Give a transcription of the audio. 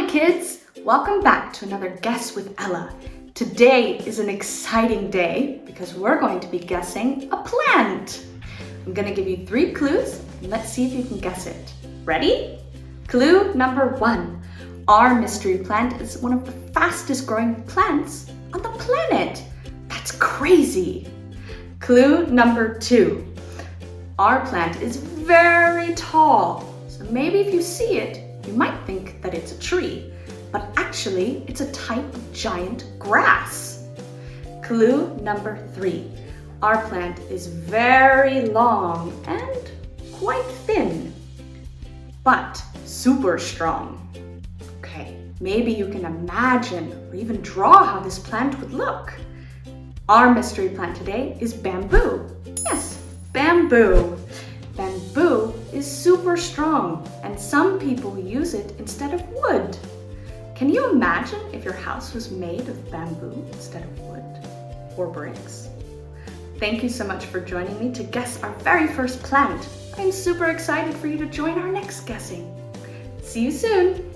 Hi kids! Welcome back to another Guess with Ella. Today is an exciting day because we're going to be guessing a plant. I'm going to give you 3 clues and let's see if you can guess it. Ready? Clue number 1. Our mystery plant is one of the fastest growing plants on the planet. That's crazy! Clue number 2. Our plant is very tall, so maybe if you see it, you might think that it's a tree, but actually it's a type of giant grass. Clue number 3. Our plant is very long and quite thin, but super strong. Okay, maybe you can imagine or even draw how this plant would look. Our mystery plant today is bamboo. Yes, bamboo. Bamboo is super strong and some people use it instead of wood. Can you imagine if your house was made of bamboo instead of wood or bricks? Thank you so much for joining me to guess our very first plant. I'm super excited for you to join our next guessing. See you soon!